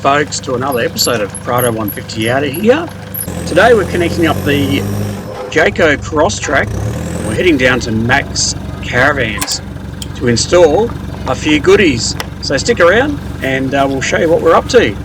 folks, to another episode of Prado 150 out of here. Today we're connecting up the Jayco Crosstrak. We're heading down to Max Caravans to install a few goodies. So stick around and we'll show you what we're up to.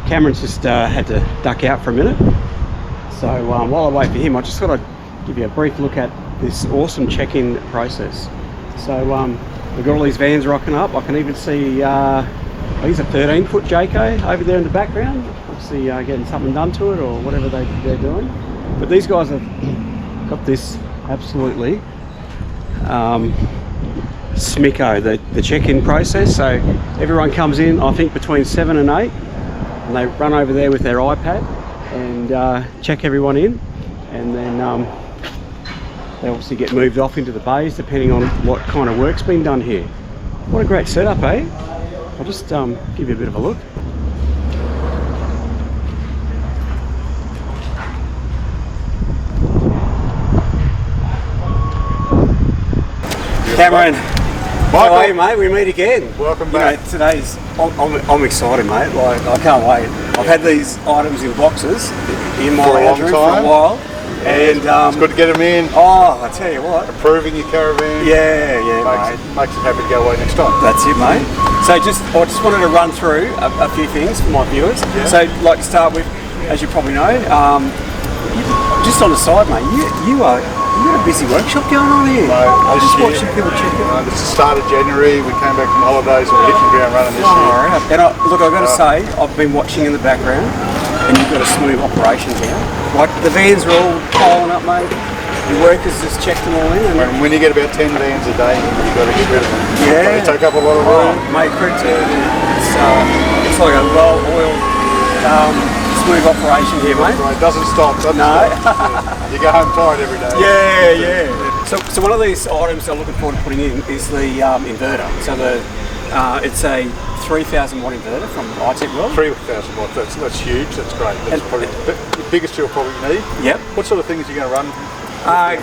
Cameron's just had to duck out for a minute, so while I wait for him, I just thought I'd give you a brief look at this awesome check-in process. So we've got all these vans rocking up. I can even see I think it's a 13-foot Jayco over there in the background, obviously getting something done to it or whatever they're doing. But these guys have got this absolutely smicko, the check-in process. So everyone comes in, I think between 7 and 8. And they run over there with their iPad and check everyone in, and then they obviously get moved off into the bays depending on what kind of work's been done here. What a great setup, eh? I'll just give you a bit of a look. Cameron, how are you, mate? We meet again. Welcome back. You know, today's, I'm excited, mate. Like, I can't wait. I've had these items in boxes in my lounge room for a while, and it's good to get them in. Oh, I tell you what, Approving your caravan. yeah, Makes it happy to go away next time. that's it, mate. So I just wanted to run through a few things for my viewers. Yeah. So, I'd like to start with, as you probably know, just on the side, mate. You got a busy workshop going on here. No, I was just watching people check it. This is the start of January. We came back from holidays and we're hitting the ground running this year. And look, I've got to say, I've been watching in the background, and you've got a smooth operation here. Like, the vans are all piling up, mate. The workers just checked them all in. And When you get about 10 vans a day, you've got to get rid of them. Yeah. They take up a lot of room. Mate, credit to you. It's like a well-oiled, smooth operation here, mate. It doesn't stop. Doesn't stop. Yeah. You go home tired every day. Yeah. So one of these items I'm looking forward to putting in is the inverter. So it's a 3,000 watt inverter from Itechworld. 3,000 watts. That's huge. That's great. That's probably the biggest you'll probably need. Yep. What sort of things are you going to run?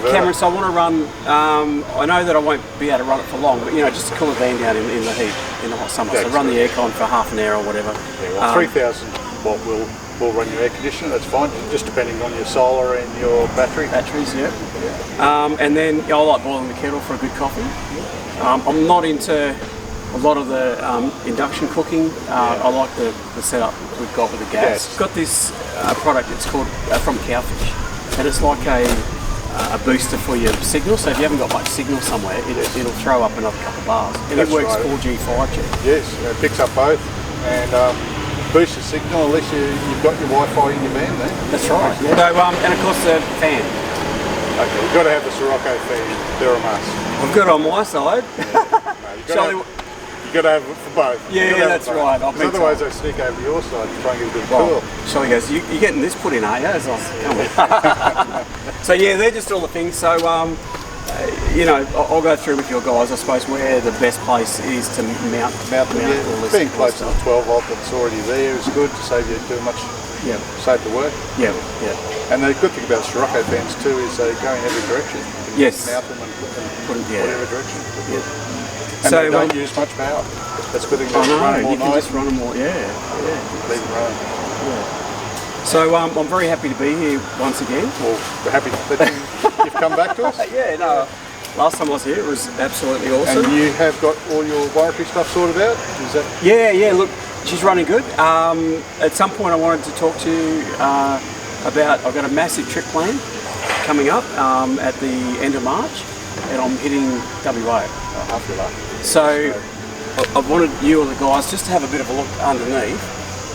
Cameron, so I want to run, I know that I won't be able to run it for long, but just to cool the van down in the heat, in the hot summer. So run the aircon for half an hour or whatever. Yeah, well, 3,000 watt will run your air conditioner, that's fine, just depending on your solar and your batteries, yeah. And then I like boiling the kettle for a good coffee. I'm not into a lot of the induction cooking. I like the setup we've got with the gas. Got this product, it's called from Cowfish, and it's like a booster for your signal. So if you haven't got much signal somewhere, it'll throw up another couple of bars. And it works 4G, 5G. Yes, it picks up both and boosts the signal unless you've got your Wi-Fi in your van there. That's right. Yeah. So, and of course the fan. Okay, you've got to have the Sirocco fan. They're a must. I've got it on my side. You've got to have it for both. Yeah, that's right. Otherwise they sneak over your side to try and get a bit of cool. Charlie goes, you're getting this put in, aren't you? Come on. So yeah, they're just all the things. So I'll go through with your guys, I suppose, where the best place is to mount all this. Being close to the 12 volt that's already there is good to save you too much. Yeah. Save the work. Yeah. And the good thing about Sirocco fans too is they go in every direction. You can mount them and put them in whatever direction. Yeah. And they don't use much power. That's a good thing. You can just run them all. Yeah. Leave them running. Yeah. So I'm very happy to be here once again. Well, we're happy that you've come back to us. Yeah, no. Last time I was here, it was absolutely awesome. And you have got all your warranty stuff sorted out? Is that? Yeah. Look, she's running good. At some point, I wanted to talk to you about. I've got a massive trip plan coming up at the end of March, and I'm hitting WA after that. So I wanted you or the guys just to have a bit of a look underneath,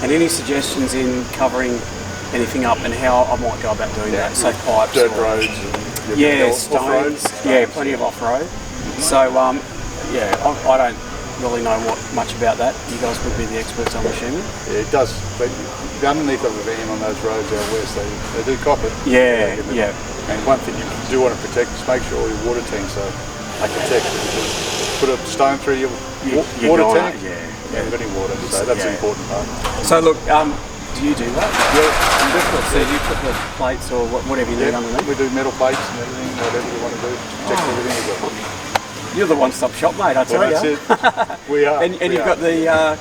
and any suggestions in covering anything up and how I might go about doing that. So pipes, dirt roads, and stones, plenty of off-road. So I don't really know much about that. You guys would be the experts, I'm assuming. Yeah, it does. But the underneath of the van on those roads out west, they do cop it. Yeah. And one thing you do want to protect is make sure all your water tanks are protected. Put a stone through your water tank, and running water. So that's an important part. So look, do you do that? Yeah, definitely. So you put the plates or whatever you need underneath? We do metal plates and everything, whatever you want to do to protect everything we've got. You're the one-stop shop, mate, I tell you. That's it. We are. And you've got the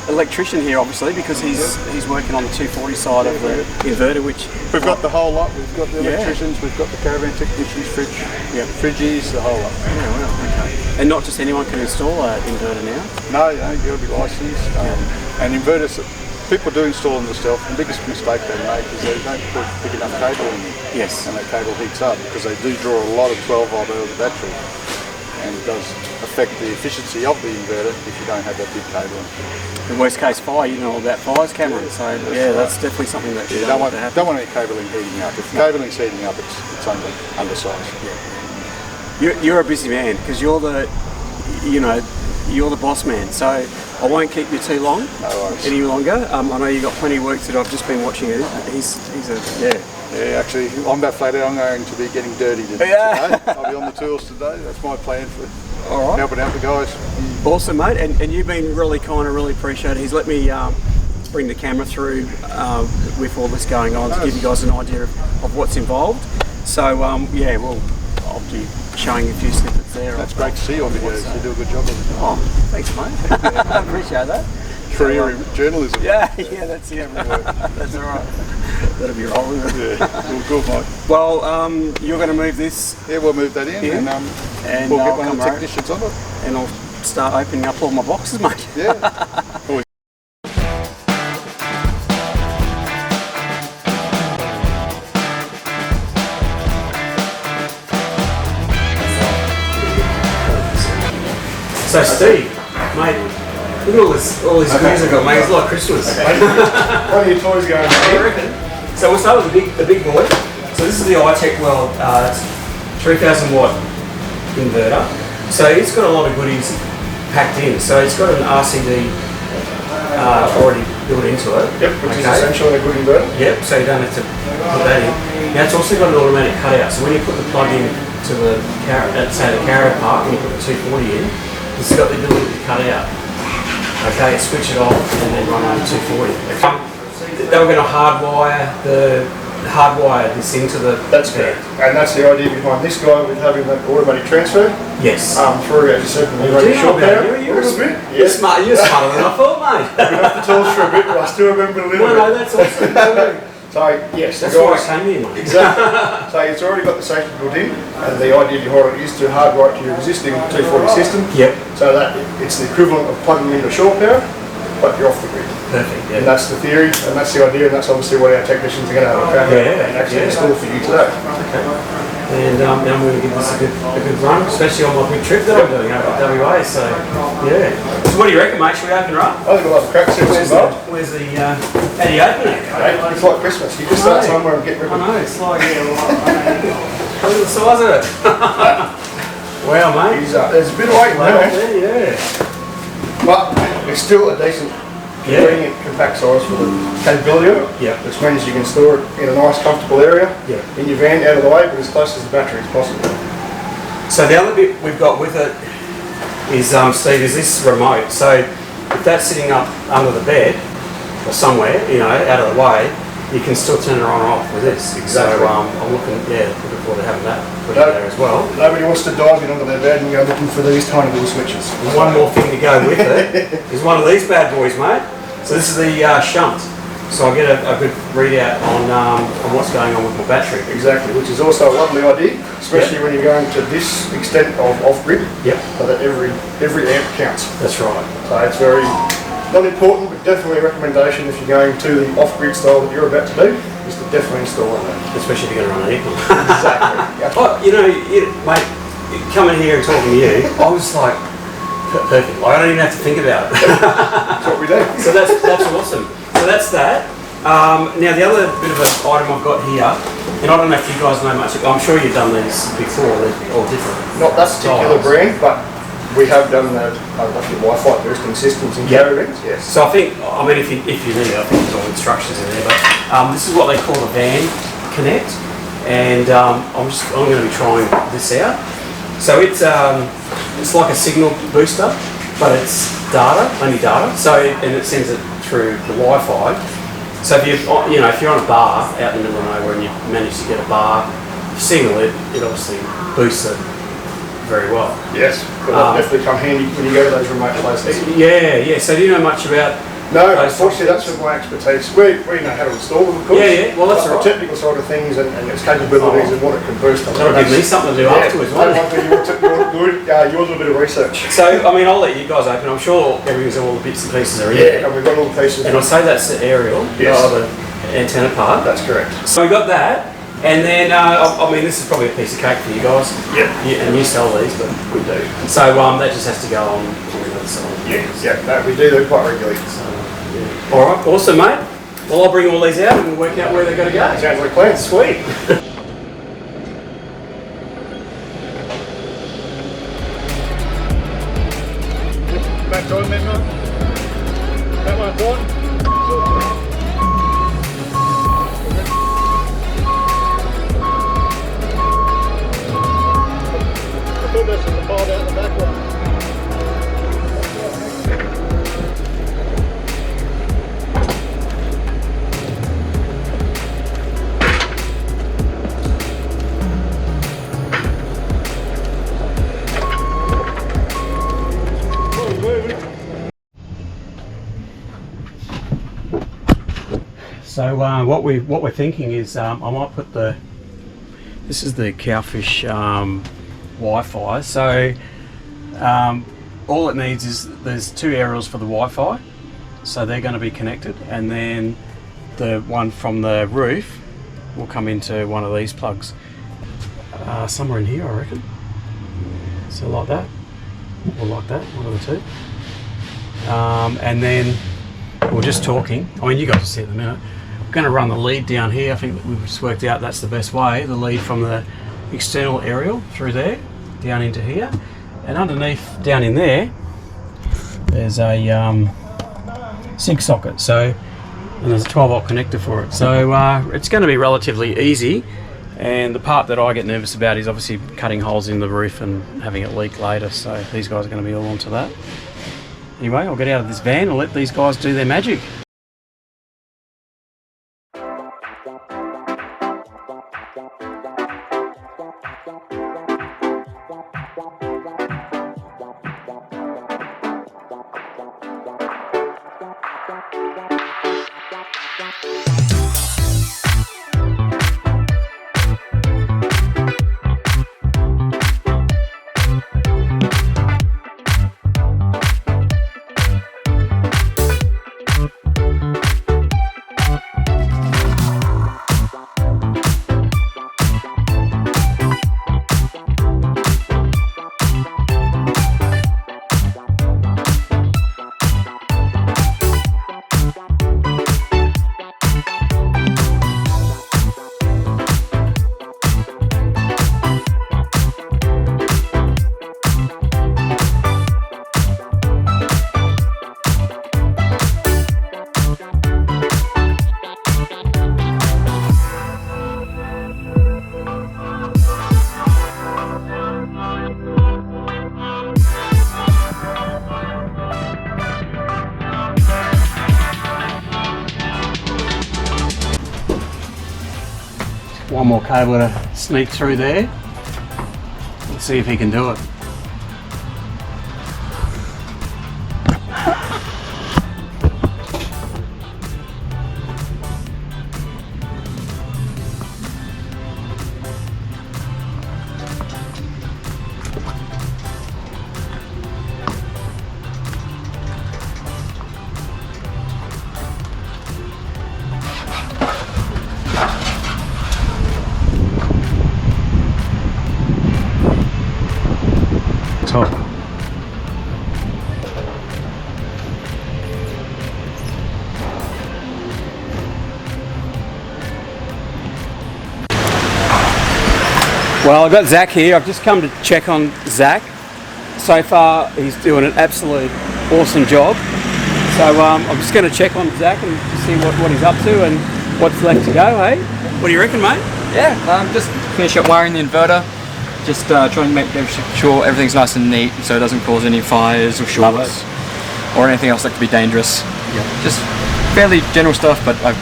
electrician here, obviously, because he's working on the 240 side of the inverter, which... We've got the whole lot. We've got the electricians, we've got the Caravan technicians, fridgies, the whole lot. Yeah, well, okay. And not just anyone can install an inverter now? No, you've got to be licensed. And inverters, people do install them themselves. The biggest mistake they make is they don't put big enough cable in them. Yes. And that cable heats up because they do draw a lot of 12-volt out of the battery. And it does affect the efficiency of the inverter if you don't have that big cable in. In worst case fire, you know all about fires, Cameron. So that's definitely something that you don't want to happen. Don't want any cabling heating up. If the cabling's heating up, it's undersized. Yeah. You're a busy man because you're the boss man. So I won't keep you too long. No worries. Any longer. I know you've got plenty of work to do. I've just been watching it. Yeah, actually, I'm about flat out. I'm going to be getting dirty today. I'll be on the tools today. That's my plan for helping out the guys. Awesome, mate. And you've been really kind and really appreciated. He's let me bring the camera through with all this going on to give you guys an idea of what's involved. So, I'll be showing you a few snippets there. That's great to see you on videos. You do a good job of it. Oh, thanks, mate. I appreciate that. Career journalism. Yeah, that's it. That's all right. That'll be right with it. Yeah, good, mate. Well, you're going to move this. Yeah, we'll move that in, and we'll get one of the technicians on it. And I'll start opening up all my boxes, mate. Yeah. So Steve, mate, look at all these goodies I've got, mate. It's like Christmas. What are your toys going on? So we'll start with the big boy. So this is the Itechworld 3000 watt inverter. So it's got a lot of goodies packed in. So it's got an RCD already built into it. Yep, which is essentially a good inverter. Yep, so you don't have to put that in. Now it's also got an automatic cutout. So when you put the plug in to the Caravan part, when you put the 240 in, it's got the ability to cut out. Okay, switch it off and then run on 240. They were going to hardwire this into the... That's correct. And that's the idea behind this guy with having that automatic transfer. Yes. Through, as you said, the radio shop power. You're smarter than I thought, mate. I've been off the tools for a bit, but I still remember a little bit. No, that's awesome. So, yes, that's why I came here, mate. Exactly. So it's already got the safety built in, and the idea behind it is to hardwire it to your existing 240 system. Yep. So that it's the equivalent of plugging into shore power, but you're off the grid. Perfect, yeah. And that's the theory, and that's the idea, and that's obviously what our technicians are going to have a crack at and actually install for you today. Okay. And now I'm going to give this a good run, especially on my big trip that I'm doing over at WA. So, yeah. So what do you reckon, mate? Should we open her up? I think we'll have a crack. Where's the how do you open it? It's like Christmas. You just start somewhere and get rid of it. I know, it's like, look at the size of it. Wow, mate. There's a bit of weight there. Yeah. But it's still a decent, convenient, compact size for the capability of it. Yeah. Which means you can store it in a nice, comfortable area in your van, out of the way, but as close as the battery as possible. So the other bit we've got with it is, Steve, is this remote. So if that's sitting up under the bed or somewhere, out of the way, you can still turn it on or off with this. Exactly. So I'm looking forward to having that put in there as well. Nobody wants to dive in under their bed and go looking for these tiny little switches. And one more thing to go with it is one of these bad boys, mate. So this is the shunt. So I get a good readout on what's going on with my battery. Exactly, which is also a lovely idea, especially when you're going to this extent of off-grid. Yep. So that every amp counts. That's right. So it's very not important, but definitely a recommendation if you're going to the off-grid style that you're about to do, is to definitely install that. Especially if you're going to run an aircon. Exactly. Mate, coming here and talking to you, I was like, perfect. I don't even have to think about it. That's what we do. So that's awesome. So that's that. Now the other bit of an item I've got here, and I don't know if you guys know much. I'm sure you've done these before. They're all different. Not that particular brand, but we have done the Wi-Fi boosting systems and Caravans. Yes. So I think, if you need it, I think there's all instructions in there. But this is what they call the Van Connect, and I'm going to be trying this out. So it's like a signal booster, but it's data, only data. So and it sends it through the Wi-Fi. So if you're on a bar out in the middle of nowhere and you manage to get a bar signal, it obviously boosts it very well. Yes, but that'll definitely come handy when you go to those remote places. Yeah. So do you know much about? No, unfortunately that's my expertise. We know how to install them, of course. Yeah. Well, that's the technical side of things and its capabilities and what it can boost. That'll give me something to do afterwards, won't it? Yours a bit of research. So, I mean, I'll let you guys open. I'm sure everything's all the bits and pieces are in there. Yeah, and we've got all the pieces. And I'll say that's the aerial, the antenna part. That's correct. So we got that. And then, I mean, this is probably a piece of cake for you guys. Yeah. And you sell these, but we do. So that just has to go on the other side. Yeah, we do that quite regularly. So, yeah. All right, awesome, mate. Well, I'll bring all these out and we'll work out where they're going to go. Sounds like a plan. Sweet. Back on, then, mate. That one's on. I thought this was the part out the back one. So what we're thinking is I might put this is the Cowfish Wi-Fi. So all it needs is there's two aerials for the Wi-Fi, so they're going to be connected, and then the one from the roof will come into one of these plugs somewhere in here, I reckon. So like that, or like that, one of the two. And then we're just talking. I mean, you guys will see it in a minute. We're going to run the lead down here. I think we've just worked out that's the best way. The lead from the external aerial through there, down into here. And underneath, down in there, there's a sync socket. So, and there's a 12-volt connector for it. So it's going to be relatively easy. And the part that I get nervous about is obviously cutting holes in the roof and having it leak later. So these guys are going to be all onto that. Anyway, I'll get out of this van and let these guys do their magic. One more cable to sneak through there. Let's see if he can do it. Top. Well, I've got Zach here. I've just come to check on Zach. So far, he's doing an absolute awesome job. So I'm just going to check on Zach and see what he's up to and what's left to go, hey? What do you reckon, mate? Yeah, just finish up wiring the inverter. Just trying to make sure everything's nice and neat so it doesn't cause any fires or shorts or anything else that could be dangerous. Yep. Just fairly general stuff, but I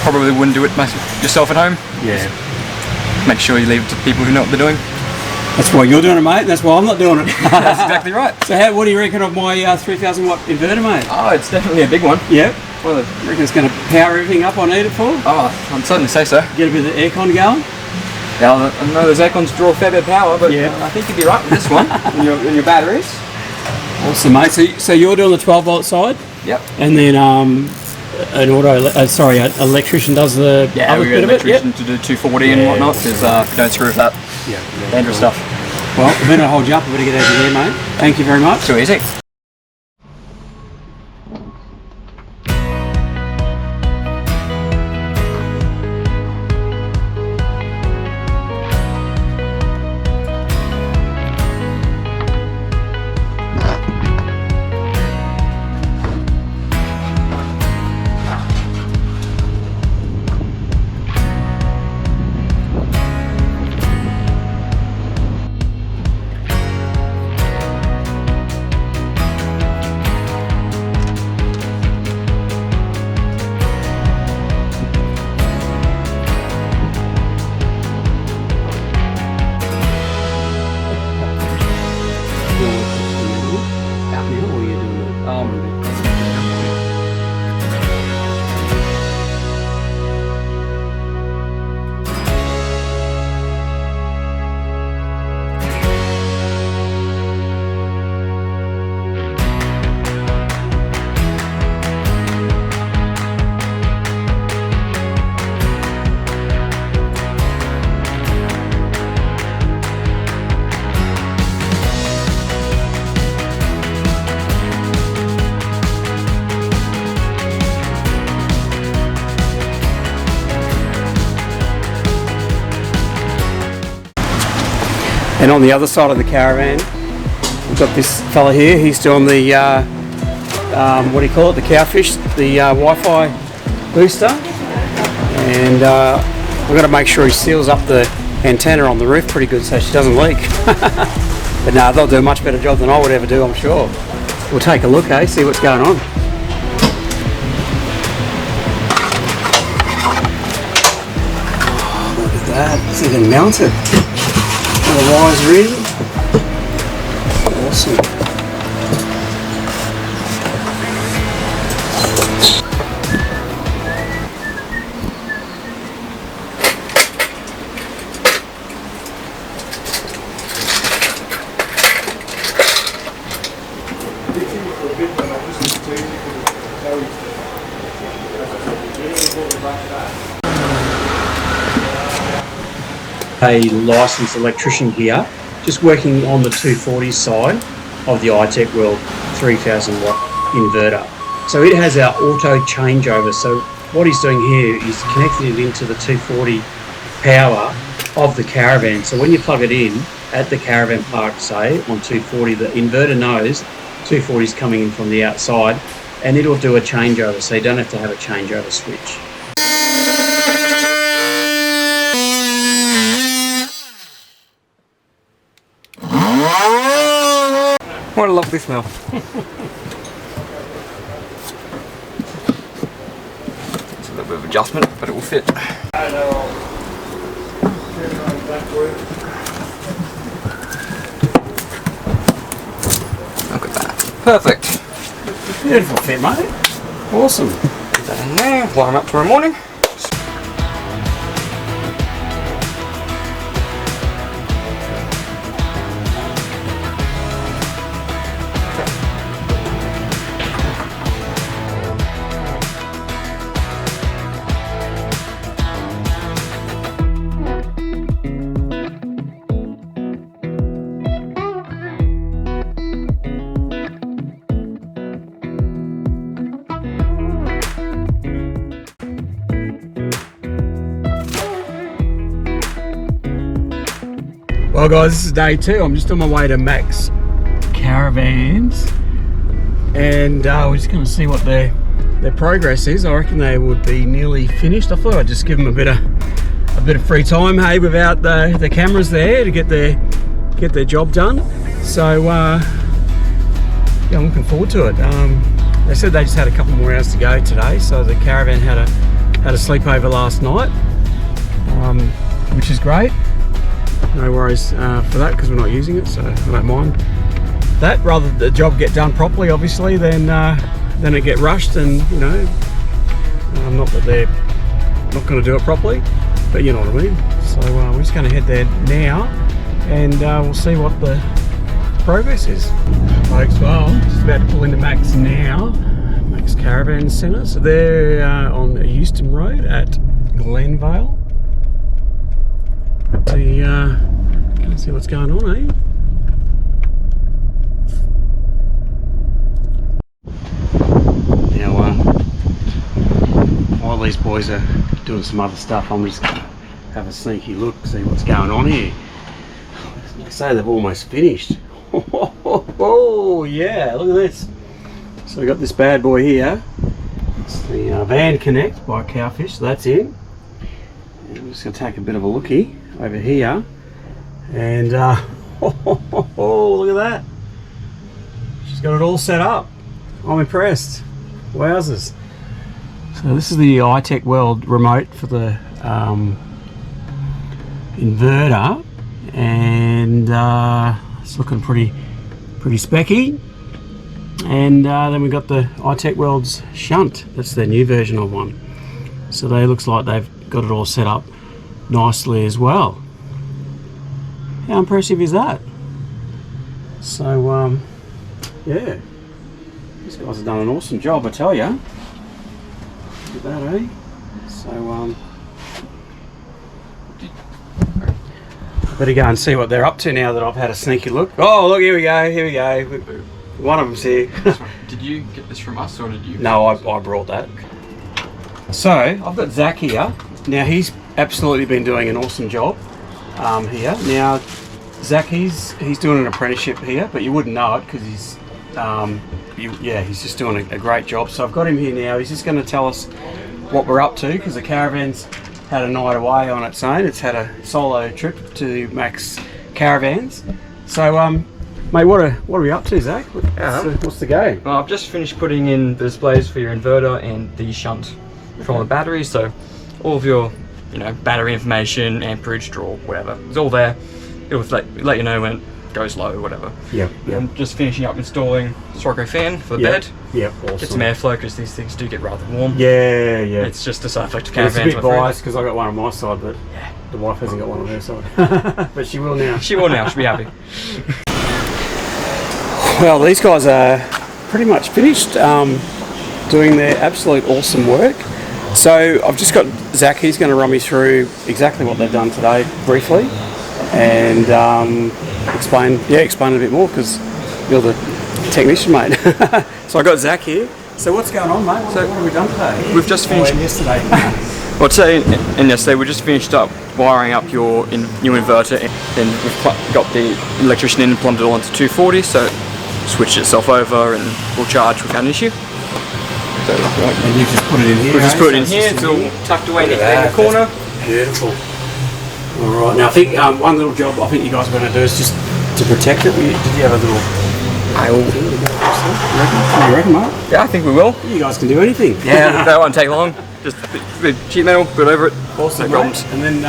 probably wouldn't do it yourself at home. Yeah. Just make sure you leave it to people who know what they're doing. That's why you're doing it, mate. That's why I'm not doing it. That's exactly right. So what do you reckon of my 3,000 watt inverter, mate? Oh, it's definitely a big one. Yep. Well, you reckon it's going to power everything up I need it for? Oh, I'd certainly say so. Get a bit of aircon going? Yeah, I know those aircons draw a fair bit of power, but yeah. I think you'd be right with this one and your batteries. Awesome, mate. So you're doing the 12 volt side? Yep. And then an electrician does the other we bit got an of it? electrician to do 240 and whatnot, because don't screw with that. Yeah. Dangerous stuff. Well, I better hold you up. I better get over here, mate. Thank you very much. Too easy. And on the other side of the caravan, we've got this fella here. He's doing the, what do you call it, the Cowfish, the Wi-Fi booster. And we've got to make sure he seals up the antenna on the roof pretty good so she doesn't leak. But no, they'll do a much better job than I would ever do, I'm sure. We'll take a look, see what's going on. Oh, look at that, it's even mounted. The wires really awesome. A licensed electrician here, just working on the 240 side of the Itechworld 3000 watt inverter. So it has our auto changeover. So what he's doing here is connecting it into the 240 power of the Caravan. So when you plug it in at the Caravan park, say on 240, the inverter knows 240 is coming in from the outside, and it'll do a changeover. So you don't have to have a changeover switch. What a lovely smell. It's a little bit of adjustment, but it will fit. Look at that. Perfect. Beautiful fit, mate. Awesome. Put that in there, warm up tomorrow morning. Well guys, this is day 2. I'm just on my way to Max Caravans, and we're just going to see what their progress is. I reckon they would be nearly finished. I thought I'd just give them a bit of free time, hey, without the cameras there, to get their get their job done. So yeah, I'm looking forward to it. They said they just had a couple more hours to go today, so the Caravan had a sleepover last night, which is great. No worries for that because we're not using it, so I don't mind that. Rather the job get done properly, obviously, than it get rushed, and you know, not that they're not going to do it properly, but you know what I mean. So we're just going to head there now, and we'll see what the progress is. Folks, well, just about to pull into Max now, Max Caravan Centre. So they're on Euston Road at Glenvale. Can't see what's going on, eh? Now, while these boys are doing some other stuff, I'm just gonna have a sneaky look, see what's going on here. They say they've almost finished. Oh yeah, look at this. So we got this bad boy here. It's the Van Connect by Cowfish, so that's in. And I'm just gonna take a bit of a lookie over here, and look at that. She's got it all set up. I'm impressed. Wowzers. So this is the Itechworld remote for the inverter, and it's looking pretty specky. And then we've got the Itechworld's shunt. That's their new version of one. So they looks like they've got it all set up nicely as well. How impressive is that? So yeah, these guys have done an awesome job, I tell you. Look at that, eh? So better go and see what they're up to now that I've had a sneaky look. Oh look, here we go. One of them's here. Did you get this from us, or did you? No, I brought that. So I've got Zach here. Now he's absolutely been doing an awesome job here. Now Zach, he's doing an apprenticeship here, but you wouldn't know it because he's he's just doing a great job. So I've got him here now. He's just going to tell us what we're up to, because the Caravan's had a night away on its own. It's had a solo trip to Max Caravans. So mate, what are we up to, Zach? What's the go? Well, I've just finished putting in the displays for your inverter and the shunt from the batteries. So all of your, battery information, amperage, draw, whatever, it's all there. It'll let you know when it goes low or whatever. Yep. I'm just finishing up installing Jayco fan for the bed. Yep, awesome. Get some airflow because these things do get rather warm. Yeah. It's just a side effect of Caravans. It's a bit biased because I got one on my side, but the wife hasn't got one on her side. But she will now. She will now. She'll be happy. Well, these guys are pretty much finished doing their absolute awesome work. So I've just got Zach. He's going to run me through exactly what they've done today briefly, and explain a bit more, because you're the technician, mate. So I got Zach here. So what's going on, mate? What have we done today? We've just finished yesterday. Well, today and yesterday we just finished up wiring up your new inverter, and we've got the electrician in and plumbed it all into 240, so it switched itself over and will charge without an issue. So, and you just put it in here. We just put it in here. It's all tucked away in the corner. Beautiful. All right. Now I think one little job I think you guys are going to do is just to protect it. Did you have a little? You reckon, Mark? Yeah, I think we will. You guys can do anything. Yeah, that won't take long. Just a bit of sheet metal, put it over it. Awesome, no problems. And then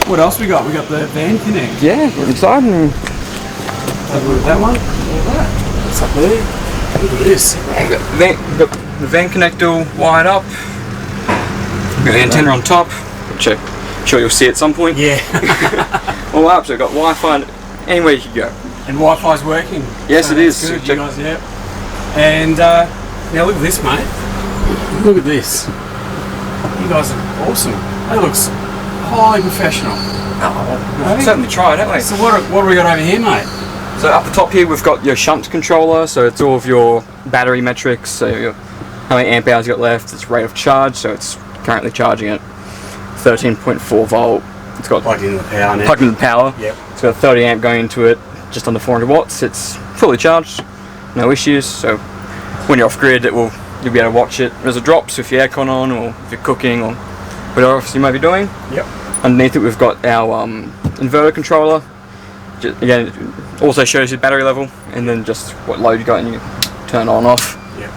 what else we got? We got the Van Connect. Yeah, we're inside and have a look at that one. All that. What's up there? Look at this. Got the Van Connect all wired up. Got the antenna on top, which I'm sure you'll see at some point. Yeah. All up, so we've got Wi-Fi anywhere you can go. And Wi-Fi's working. Yes, so it is. Good, you guys, yeah. And now look at this, mate. Look at this. You guys are awesome. That looks highly professional. We'll certainly try it, haven't we? So what have we got over here, mate? So up the top here we've got your shunt controller, so it's all of your battery metrics, so how many amp hours you got left, its rate of charge, so it's currently charging at 13.4 volt. It's got plugged into the power now. Plugged into the power. Yep. It's got a 30 amp going into it, just under 400 watts. It's fully charged, no issues. So when you're off grid, you'll be able to watch it as it drops if your aircon on, or if you're cooking, or whatever else you might be doing. Yep. Underneath it we've got our inverter controller. again, it also shows your battery level and then just what load you got, and you turn on off. Yeah.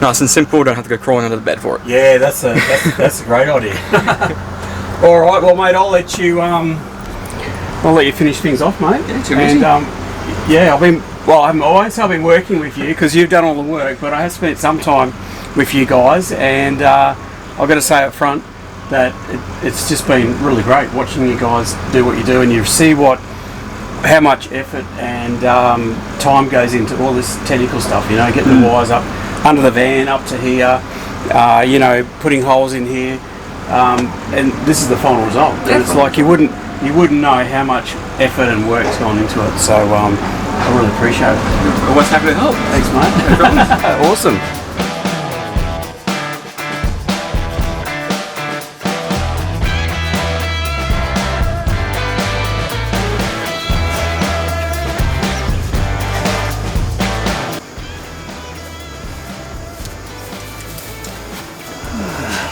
Nice and simple. Don't have to go crawling under the bed for it. Yeah, that's a great idea. All right, well, mate, I'll let you finish things off, mate. Yeah, too easy. And I've been working with you because you've done all the work, but I have spent some time with you guys, and I've got to say up front that it's just been really great watching you guys do what you do, and you see how much effort and time goes into all this technical stuff. You know, getting the wires up under the van up to here, you know, putting holes in here, and this is the final result. And it's like you wouldn't know how much effort and work's gone into it. So I really appreciate it. Always happy to help. Thanks, mate. Awesome.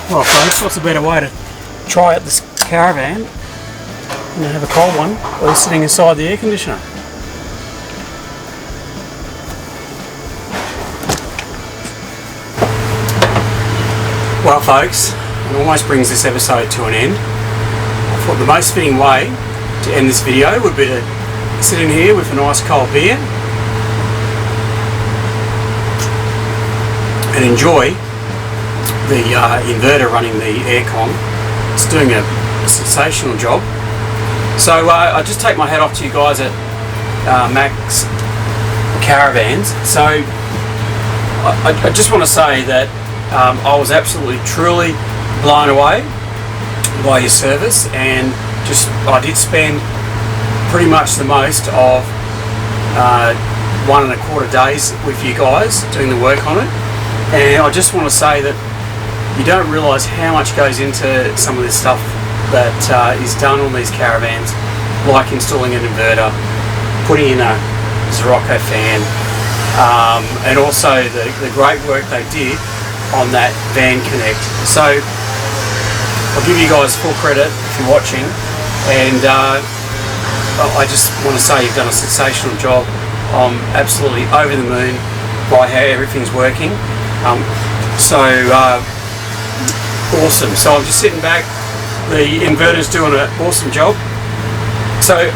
Well, folks, what's a better way to try out this Caravan than to have a cold one while you're sitting inside the air conditioner? Well, folks, it almost brings this episode to an end. I thought the most fitting way to end this video would be to sit in here with a nice cold beer and enjoy the inverter running the aircon. It's doing a sensational job. So I just take my hat off to you guys at Max Caravans. So I just want to say that I was absolutely truly blown away by your service, and I did spend pretty much the most of 1.25 days with you guys doing the work on it. And I just want to say that you don't realise how much goes into some of this stuff that is done on these Caravans, like installing an inverter, putting in a Jayco fan, and also the great work they did on that Van Connect. So I'll give you guys full credit if you're watching, and I just want to say you've done a sensational job. I'm absolutely over the moon by how everything's working. Awesome. So I'm just sitting back. The inverter's doing an awesome job. So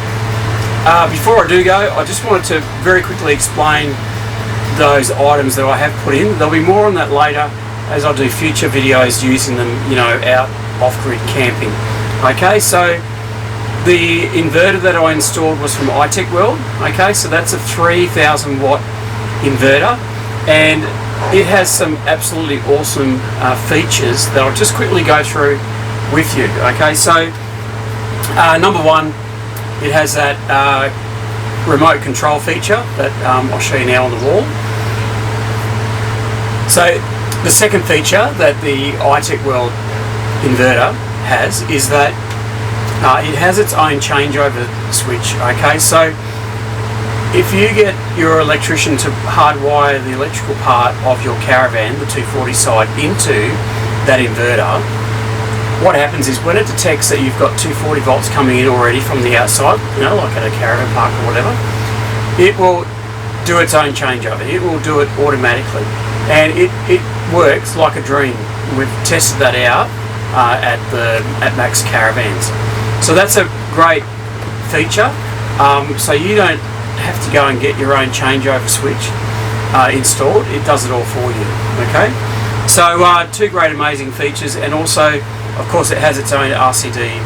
before I do go, I just wanted to very quickly explain those items that I have put in. There'll be more on that later as I do future videos using them, you know, out off-grid camping. Okay, so the inverter that I installed was from Itechworld. Okay, so that's a 3,000 watt inverter, and it has some absolutely awesome features that I'll just quickly go through with you. Okay, so number one, it has that remote control feature that I'll show you now on the wall. So the second feature that the Itechworld inverter has is that it has its own changeover switch. Okay, so if you get your electrician to hardwire the electrical part of your Caravan, the 240 side, into that inverter, what happens is when it detects that you've got 240 volts coming in already from the outside, you know, like at a caravan park or whatever, it will do its own changeover. It will do it automatically, and it works like a dream. We've tested that out at Max Caravans. So that's a great feature. So you don't have to go and get your own changeover switch installed. It does it all for you. Okay, so two great amazing features, and also of course it has its own RCD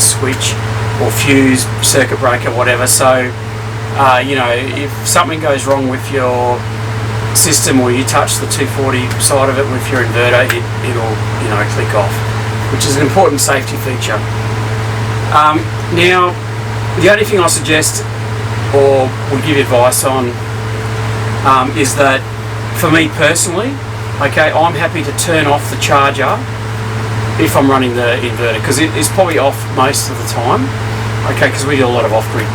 switch or fuse, circuit breaker, whatever. So you know, if something goes wrong with your system or you touch the 240 side of it with your inverter, it'll, you know, click off, which is an important safety feature. Now the only thing I suggest or would give advice on is that for me personally, okay, I'm happy to turn off the charger if I'm running the inverter, because it is probably off most of the time, okay, because we do a lot of off-grid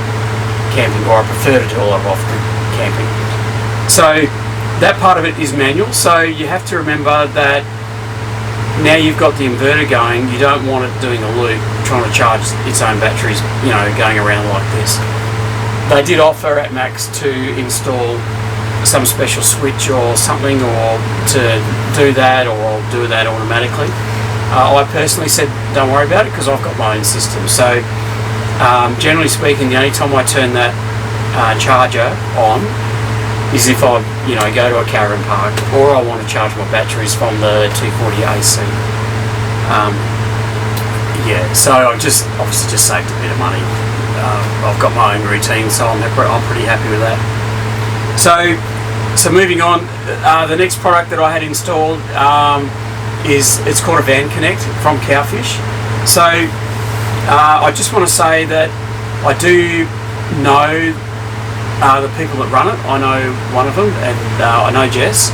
camping, or I prefer to do a lot of off-grid camping. So that part of it is manual, so you have to remember that now you've got the inverter going, you don't want it doing a loop, trying to charge its own batteries, you know, going around like this. they did offer at Max to install some special switch or something, or to do that, or I'll do that automatically. I personally said don't worry about it because I've got my own system. So generally speaking, the only time I turn that charger on is if I go to a caravan park or I want to charge my batteries from the 240 AC. Yeah, so I obviously just saved a bit of money. I've got my own routine, so I'm pretty happy with that. So moving on, the next product that I had installed it's called a Van Connect from Cowfish. So I just want to say that I do know the people that run it. I know one of them, and I know Jess.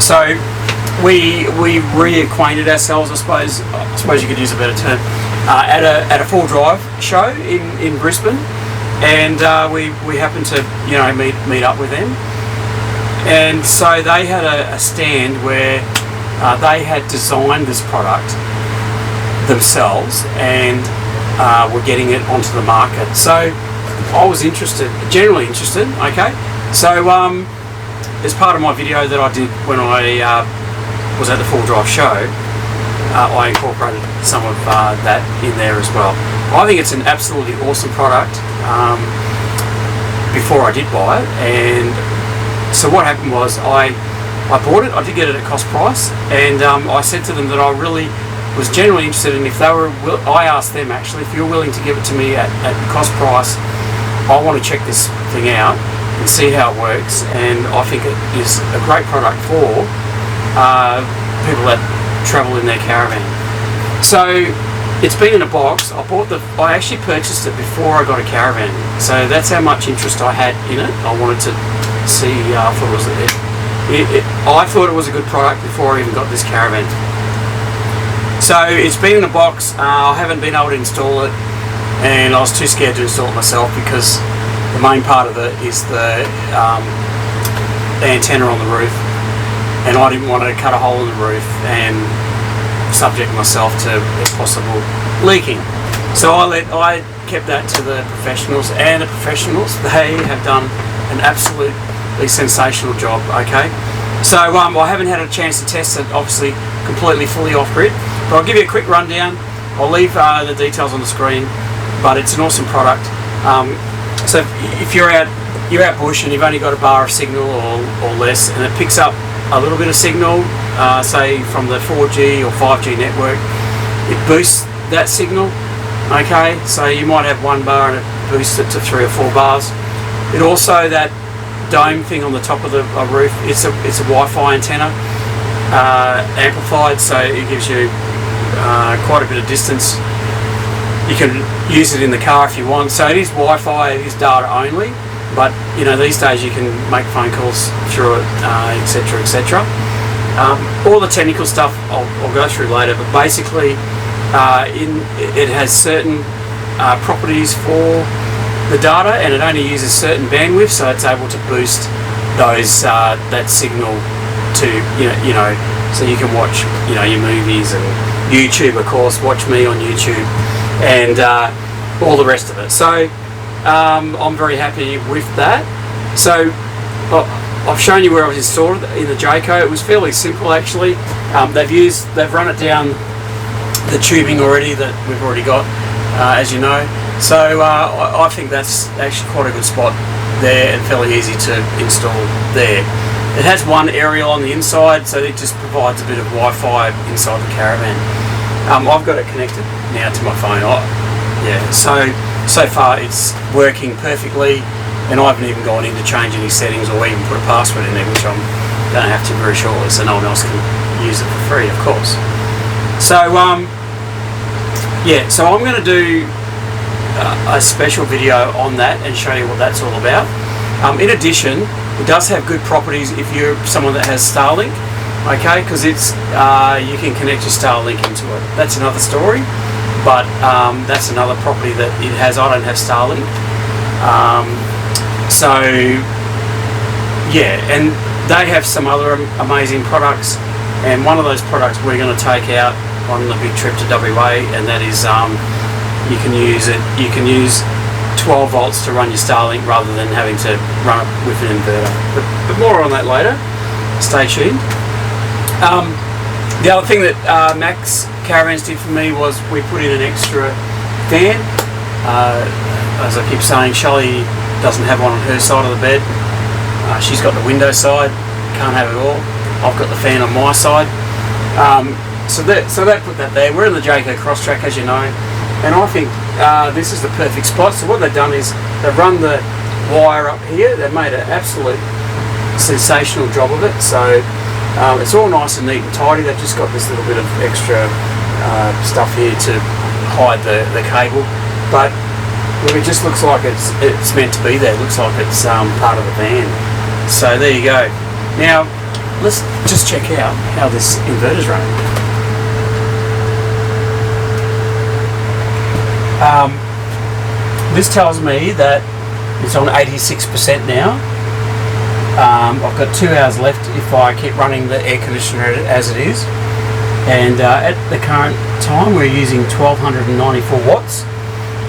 So we reacquainted ourselves, I suppose you could use a better term, at a full drive show in Brisbane, and we happened to meet up with them, and so they had a stand where they had designed this product themselves and were getting it onto the market. So I was generally interested. Okay, so as part of my video that I did when I was at the full drive show, I incorporated some of that in there as well. I think it's an absolutely awesome product. Before I did buy it, and so what happened was I bought it. I did get it at cost price, and I said to them that I really was genuinely interested in if they were. I asked them actually, if you're willing to give it to me at cost price, I want to check this thing out and see how it works, and I think it is a great product for people that travel in their caravan. So it's been in a box. I actually purchased it before I got a caravan, so that's how much interest I had in it. I wanted to see. I thought it was a good product before I even got this caravan. So it's been in a box. I haven't been able to install it, and I was too scared to install it myself because the main part of it is the antenna on the roof, and I didn't want to cut a hole in the roof and subject myself to, if possible, leaking. So I kept that to the professionals, and the professionals, they have done an absolutely sensational job. Okay, so I haven't had a chance to test it, obviously completely fully off grid, but I'll give you a quick rundown. I'll leave the details on the screen, but it's an awesome product. So if you're out bush and you've only got a bar of signal or less, and it picks up a little bit of signal, say from the 4G or 5G network, it boosts that signal. Okay, so you might have one bar and it boosts it to 3 or 4 bars. It also, that dome thing on the top of the roof, it's a Wi-Fi antenna, amplified, so it gives you quite a bit of distance. You can use it in the car if you want. So it is Wi-Fi, it is data only, but these days you can make phone calls through it, etc, etc. All the technical stuff I'll go through later, but basically it has certain properties for the data, and it only uses certain bandwidth, so it's able to boost those that signal to so you can watch your movies and YouTube, of course, watch me on YouTube, and all the rest of it. So I'm very happy with that. So I've shown you where I was installed in the Jayco. It was fairly simple actually. They've run it down the tubing already that we've already got, as you know. So I think that's actually quite a good spot there and fairly easy to install there. It has one aerial on the inside, so it just provides a bit of Wi-Fi inside the caravan. I've got it connected now to my phone. So far it's working perfectly, and I haven't even gone in to change any settings or even put a password in there, which I'm going to have to very shortly, so no one else can use it for free, of course. So so I'm going to do a special video on that and show you what that's all about. In addition, it does have good properties if you're someone that has Starlink, okay, because it's you can connect your Starlink into it. That's another story, but that's another property that it has. I don't have Starlink, so yeah, and they have some other amazing products, and one of those products we're going to take out on the big trip to WA, and that is you can use 12 volts to run your Starlink rather than having to run it with an inverter. But more on that later. Stay tuned. The other thing that Max Caravans did for me was we put in an extra fan. As I keep saying, Shelley doesn't have one on her side of the bed. She's got the window side, can't have it all. I've got the fan on my side. So they put that there. We're in the Jayco Crosstrak, as you know, and I think this is the perfect spot. So what they've done is they've run the wire up here. They've made an absolute sensational job of it. So it's all nice and neat and tidy. They've just got this little bit of extra stuff here to hide the cable, but look, it just looks like it's meant to be there. It looks like it's part of the van. So there you go. Now let's just check out how this inverter's running. This tells me that it's on 86% now. I've got 2 hours left if I keep running the air conditioner as it is, and at the current time we're using 1294 watts,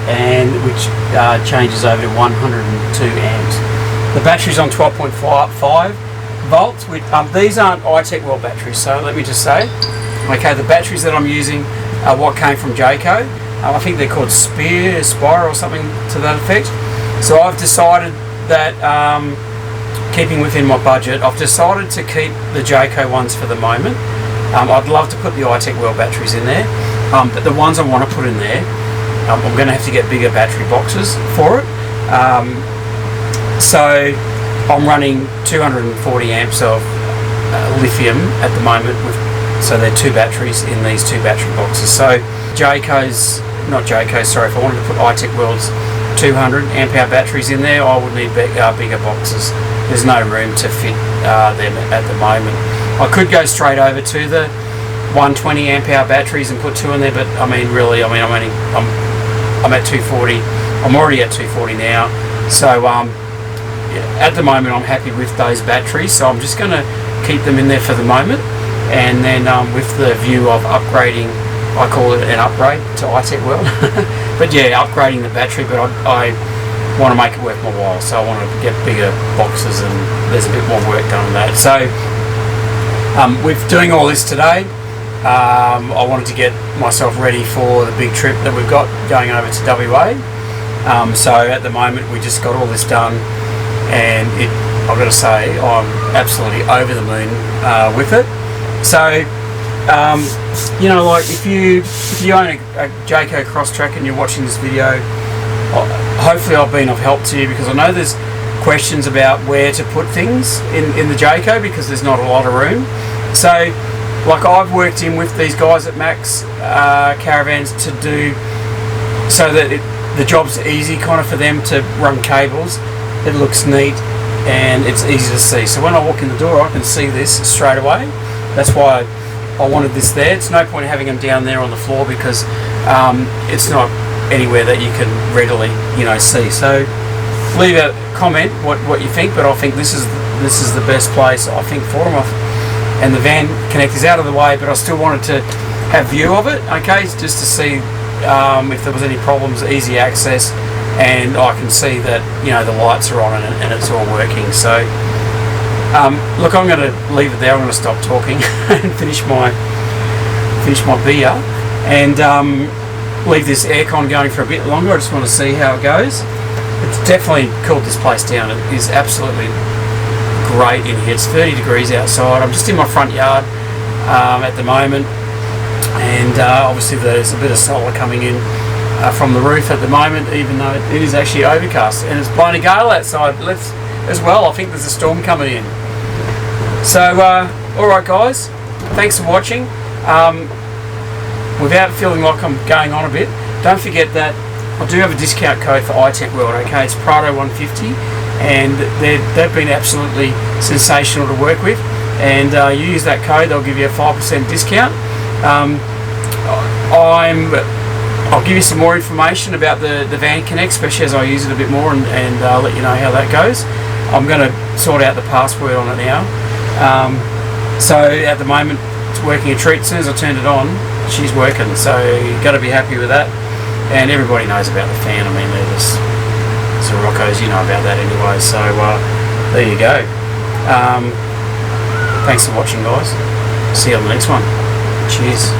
and which changes over to 102 amps. The battery's on 12.5 volts. These aren't Itechworld batteries, so let me just say, okay, the batteries that I'm using are what came from Jayco. I think they're called Spire or something to that effect. So I've decided that, keeping within my budget, I've decided to keep the Jayco ones for the moment. I'd love to put the Itechworld batteries in there, but the ones I want to put in there, I'm going to have to get bigger battery boxes for it. So I'm running 240 amps of lithium at the moment, so they're 2 batteries in these 2 battery boxes. So if I wanted to put Itechworld's 200 amp hour batteries in there, I would need bigger boxes. There's no room to fit them at the moment. I could go straight over to the 120 amp hour batteries and put 2 in there, but I'm at 240. I'm already at 240 now. So at the moment I'm happy with those batteries. So I'm just going to keep them in there for the moment, and then with the view of upgrading, I call it an upgrade to Itechworld. But yeah, upgrading the battery, but I want to make it worth my while, so I want to get bigger boxes, and there's a bit more work done on that. So we're doing all this today. I wanted to get myself ready for the big trip that we've got going over to WA. So at the moment we just got all this done, and I've got to say I'm absolutely over the moon with it. So you know, like if you own a Jayco Crosstrak and you're watching this video, hopefully I've been of help to you, because I know there's questions about where to put things in the Jayco because there's not a lot of room. So like I've worked in with these guys at Max Caravans to do so that the job's easy kind of for them to run cables. It looks neat and it's easy to see. So when I walk in the door I can see this straight away. That's why I wanted this there. It's no point having them down there on the floor because it's not anywhere that you can readily, see. So leave a comment what you think, but I think this is the best place I think for them. And the Van Connect is out of the way, but I still wanted to have view of it, okay, just to see if there was any problems, easy access, and I can see that the lights are on and it's all working. So look, I'm going to leave it there. I'm going to stop talking and finish my beer and leave this aircon going for a bit longer. I just want to see how it goes. It's definitely cooled this place down. It is absolutely great in here. It's 30 degrees outside. I'm just in my front yard at the moment, and obviously there's a bit of solar coming in from the roof at the moment, even though it is actually overcast and it's blowing a gale outside as well. I think there's a storm coming in. So alright guys, thanks for watching. Without feeling like I'm going on a bit, don't forget that I do have a discount code for Itechworld, okay? It's Prado150, and they've been absolutely sensational to work with, and you use that code, they'll give you a 5% discount. I'll give you some more information about the Van Connect, especially as I use it a bit more, and I'll let you know how that goes. I'm going to sort out the password on it now. So at the moment it's working a treat. As soon as I turned it on, she's working, so you've got to be happy with that. And everybody knows about the fan. I mean, they're just Caravans and Roccos, you know about that anyway. So there you go. Thanks for watching, guys. See you on the next one. Cheers.